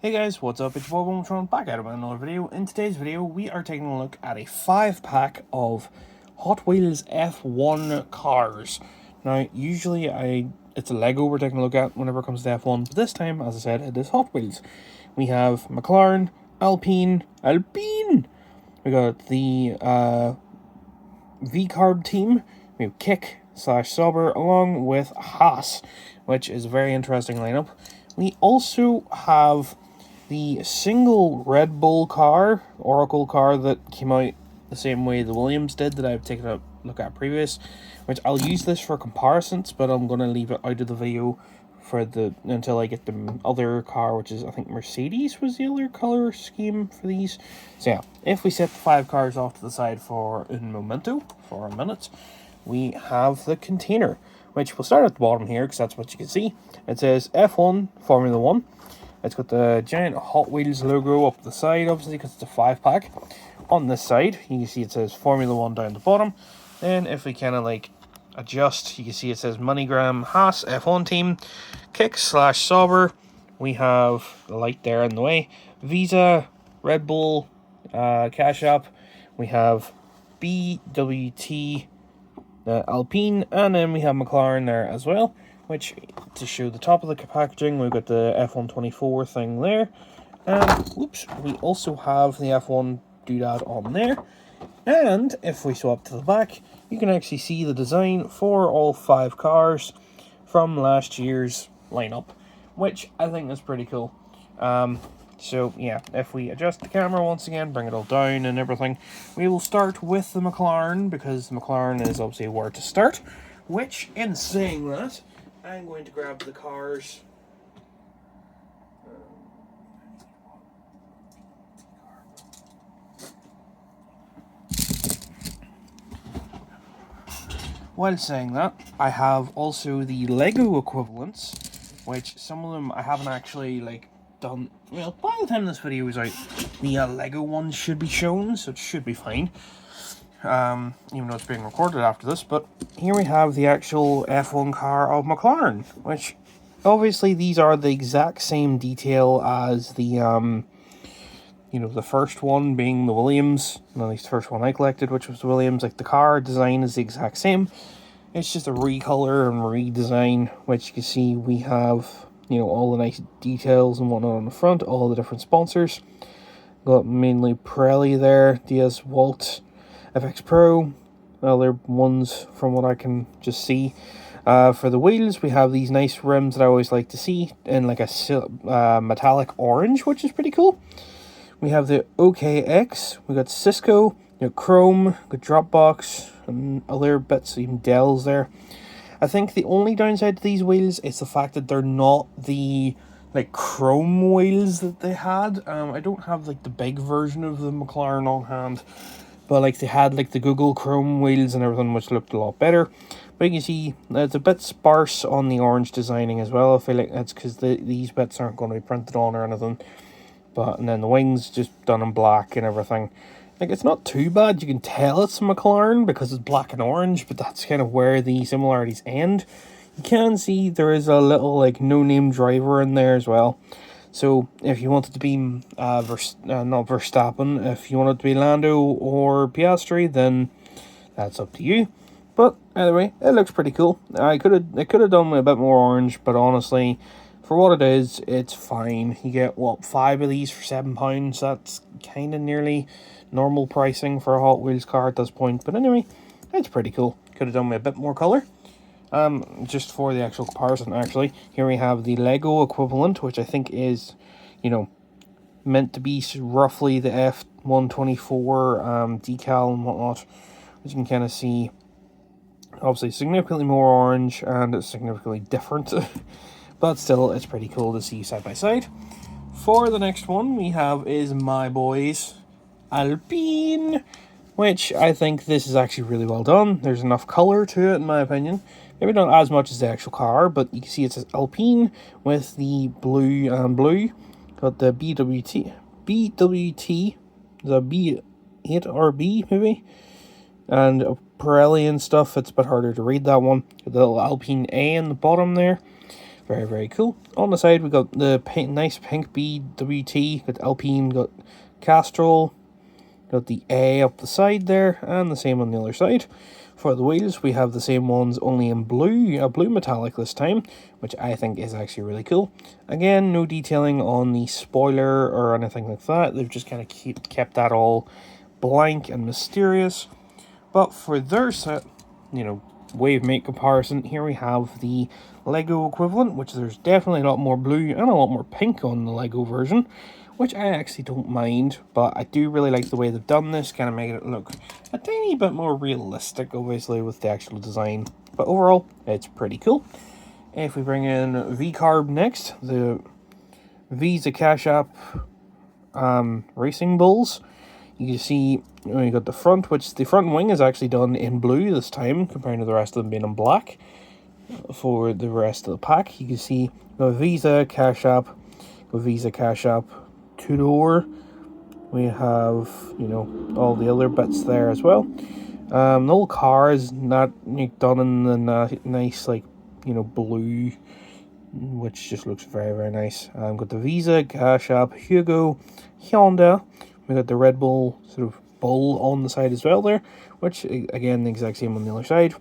Hey guys, what's up? It's Bob Wilmotron back out of another video. In today's video, we are taking a look at a 5-pack of Hot Wheels F1 cars. Now, usually it's a Lego we're taking a look at whenever it comes to F1, but this time, as I said, it is Hot Wheels. We have McLaren, Alpine! We got the V-Carb team. We have Kick/Sauber along with Haas, which is a very interesting lineup. We also have the single Red Bull car, Oracle car, that came out the same way the Williams did that I've taken a look at previous, which I'll use this for comparisons, but I'm going to leave it out of the video until I get the other car, which is, I think, Mercedes was the other color scheme for these. So yeah, if we set the 5 cars off to the side for un momento, for a minute, we have the container, which we'll start at the bottom here because that's what you can see. It says F1 Formula 1. It's got the giant Hot Wheels logo up the side, obviously, because it's a 5-pack. On this side, you can see it says Formula 1 down the bottom. Then, if we kind of like adjust, you can see it says MoneyGram Haas F1 team, Kick/Sauber. We have the light there in the way. Visa, Red Bull, Cash App. We have BWT, Alpine, and then we have McLaren there as well. Which, to show the top of the packaging, we've got the F124 thing there. And, whoops, we also have the F1 doodad on there. And, if we swap to the back, you can actually see the design for all 5 cars from last year's lineup, which I think is pretty cool. So, yeah, if we adjust the camera once again, bring it all down and everything, we will start with the McLaren, because the McLaren is obviously where to start. Which, in saying that, I'm going to grab the cars. While saying that, I have also the Lego equivalents, which some of them I haven't actually done. Well, by the time this video is out, the Lego ones should be shown, so it should be fine. Even though it's being recorded after this, but here we have the actual F1 car of McLaren, which obviously these are the exact same detail as the the first one being the Williams, at least the first one I collected, which was the Williams. Like, the car design is the exact same. It's just a recolor and redesign, which you can see we have, all the nice details and whatnot on the front, all the different sponsors. Got mainly Pirelli there, DS Walt, FX Pro, other ones from what I can just see. For the wheels, we have these nice rims that I always like to see in like a metallic orange, which is pretty cool. We have the OKX, we got Cisco, Chrome, got Dropbox, and other bits, even Dells there. I think the only downside to these wheels is the fact that they're not the chrome wheels that they had. I don't have the big version of the McLaren on hand, but they had the Google Chrome wheels and everything, which looked a lot better. But you can see it's a bit sparse on the orange designing as well. I feel like that's because these bits aren't going to be printed on or anything. And then the wings just done in black and everything. It's not too bad. You can tell it's a McLaren because it's black and orange, but that's kind of where the similarities end. You can see there is a little no-name driver in there as well. So if you wanted to be not Verstappen, if you wanted to be Lando or Piastri, then that's up to you. But anyway, it looks pretty cool. I could have done with a bit more orange, but honestly, for what it is, it's fine. You get 5 of these for £7. That's kind of nearly normal pricing for a Hot Wheels car at this point. But anyway, it's pretty cool. Could have done with a bit more color. Just for the actual comparison, actually, here we have the Lego equivalent, which I think is, meant to be roughly the F124 decal and whatnot, which you can kind of see. Obviously, significantly more orange, and it's significantly different. But still, it's pretty cool to see side by side. For the next one we have is my boys, Alpine, which I think this is actually really well done. There's enough color to it, in my opinion. Maybe not as much as the actual car, but you can see it says Alpine with the blue and blue. Got the BWT, the B8 or B maybe, and Pirelli and stuff. It's a bit harder to read that one. The little Alpine A in the bottom there. Very, very cool. On the side, we got the nice pink BWT, got Alpine, got Castrol, got the A up the side there, and the same on the other side. For the wheels, we have the same ones, only in blue, a blue metallic this time, which I think is actually really cool. Again, no detailing on the spoiler or anything like that. They've just kind of kept that all blank and mysterious. But for their set, you know, way of make comparison, here we have the Lego equivalent, which there's definitely a lot more blue and a lot more pink on the Lego version, which I actually don't mind, but I do really like the way they've done this, kind of making it look a tiny bit more realistic, obviously, with the actual design. But overall, it's pretty cool. If we bring in VCarb next, the Visa Cash App Racing Bulls, you can see you got the front, which the front wing is actually done in blue this time, compared to the rest of them being in black. For the rest of the pack, you can see the Visa Cash App, two-door. We have, you know, all the other bits there as well. The whole car is not done in the nice, like, you know, blue, which just looks very, very nice. Got the Visa, Cash App, Hugo, Honda. We got the Red Bull sort of bull on the side as well there, which again the exact same on the other side.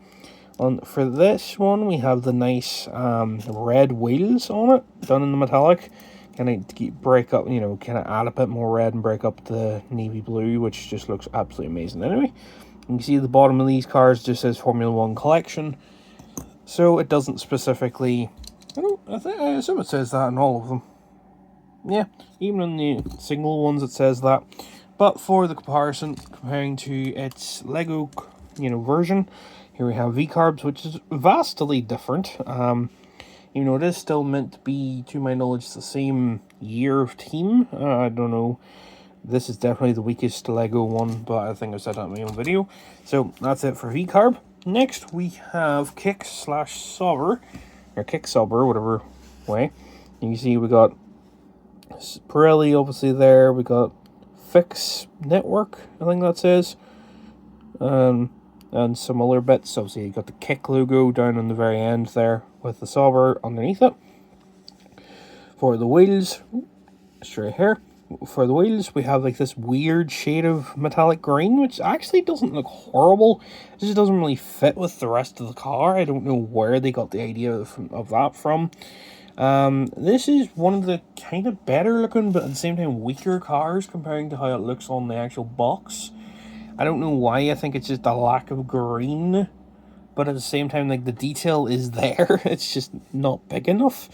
For this one, we have the nice red wheels on it, done in the metallic. Kind of break up, you know, kind of add a bit more red and break up the navy blue, which just looks absolutely amazing. Anyway, you can see the bottom of these cars just says Formula 1 Collection, so it doesn't specifically. I assume it says that in all of them. Yeah, even in the single ones it says that. But for the comparison, comparing to its Lego, you know, version, here we have VCarbs, which is vastly different. Even though it is still meant to be, to my knowledge, the same year of team. I don't know. This is definitely the weakest Lego one, but I think I've said that in my own video. So that's it for VCarb. Next, we have Kick/Sauber, or Kick/Sauber, whatever way. You can see we got Pirelli obviously there. We got Fix Network, I think that says. And some other bits. Obviously, you got the Kick logo down on the very end there with the Sauber underneath it. For the wheels, straight here. For the wheels, we have like this weird shade of metallic green, which actually doesn't look horrible. It just doesn't really fit with the rest of the car. I don't know where they got the idea of that from. This is one of the kind of better looking, but at the same time weaker cars comparing to how it looks on the actual box. I don't know why. I think it's just a lack of green, but at the same time, like, the detail is there. It's just not big enough.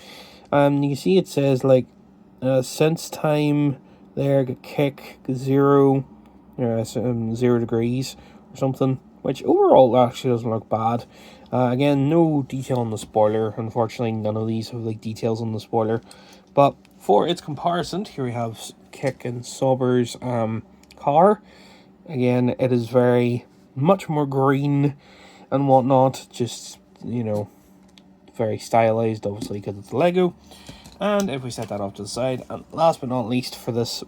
You can see it says like since time there, get Kick 0 degrees or something, which overall actually doesn't look bad. Again, no detail on the spoiler. Unfortunately, none of these have like details on the spoiler. But for its comparison, here we have Kick and Sauber's car. Again, it is very much more green and whatnot, just, you know, very stylized, obviously, because it's Lego. And if we set that off to the side, and last but not least for this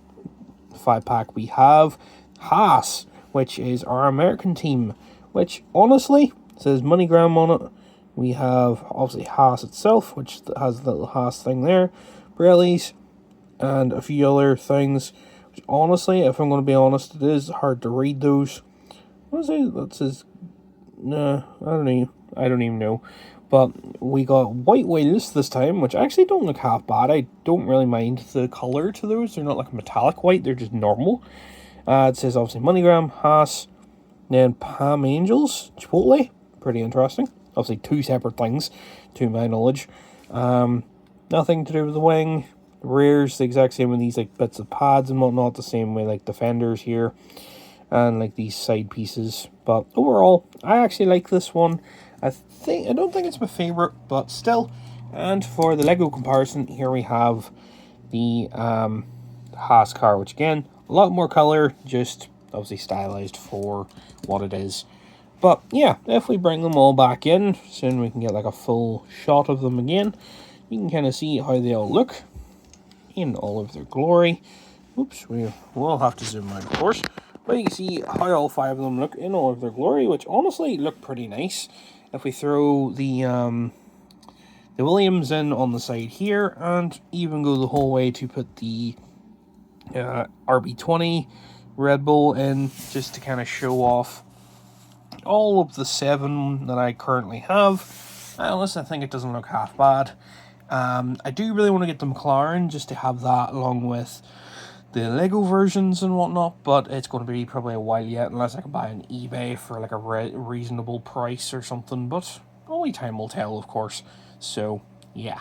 5-pack, we have Haas, which is our American team, which honestly says MoneyGram on it. We have obviously Haas itself, which has the little Haas thing there, Pirelli's, and a few other things. Honestly, if I'm going to be honest, it is hard to read those. What is it? That says, nah, I don't even know. But we got white wheels this time, which actually don't look half bad. I don't really mind the color to those. They're not like metallic white, they're just normal. It says obviously MoneyGram, Haas, then Palm Angels, Chipotle. Pretty interesting. Obviously two separate things, to my knowledge. Nothing to do with the wing. The rear's the exact same with these like bits of pads and whatnot, the same way like the fenders here and like these side pieces. But overall, I actually like this one. I don't think it's my favorite, but still. And for the Lego comparison, here we have the Haas car, which again, a lot more color, just obviously stylized for what it is. But yeah, if we bring them all back in, soon we can get like a full shot of them again. You can kind of see how they all look in all of their glory. Oops, we will have to zoom out, of course. But you can see how all 5 of them look in all of their glory, which honestly look pretty nice. If we throw the the Williams in on the side here, and even go the whole way to put the RB20 Red Bull in, just to kind of show off all of the 7 that I currently have. Listen, I think it doesn't look half bad. I do really want to get the McLaren just to have that along with the Lego versions and whatnot, but it's going to be probably a while yet unless I can buy on eBay for like a reasonable price or something, but only time will tell, of course. So yeah,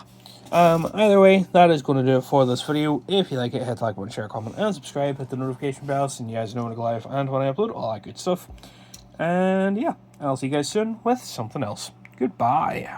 either way, that is going to do it for this video. If you like it, hit the like button, share, comment, and subscribe. Hit the notification bell so you guys know when I go live and when I upload, all that good stuff. And yeah, I'll see you guys soon with something else. Goodbye.